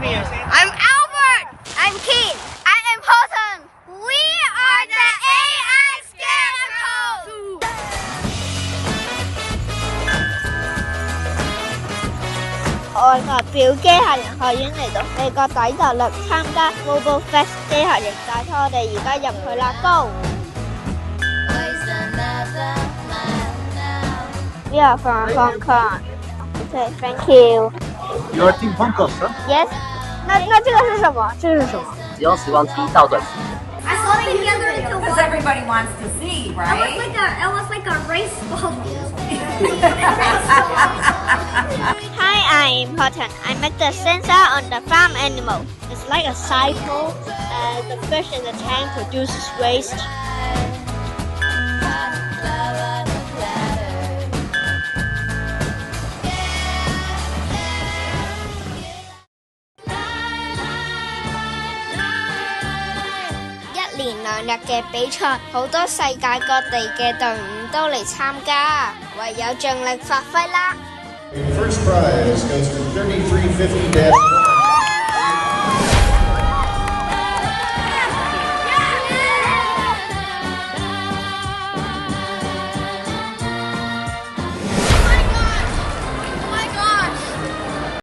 I'm Albert. I'm Keith. I'm important. We are the AI Scarecrow. 我代表機械人學院嚟到美國底特律參加 Robofest 機械人大賽，我哋而家入去啦 ，Go！ We are from Hong Kong. Okay, thank you. You're Team Hong Kong, huh? Yes. 那这个是什么？这个是什么？使用时光机倒转时。 I saw it together into Because everybody wants to see, It right? was like a race ball. Hi, I'm important. I make the sensor on the farm animal. It's like a cycle. The fish in the tank produces waste. 一連2日嘅比賽，好多世界各地嘅隊伍都嚟參加，唯有盡力發揮啦！ First prize goes to 3350-1.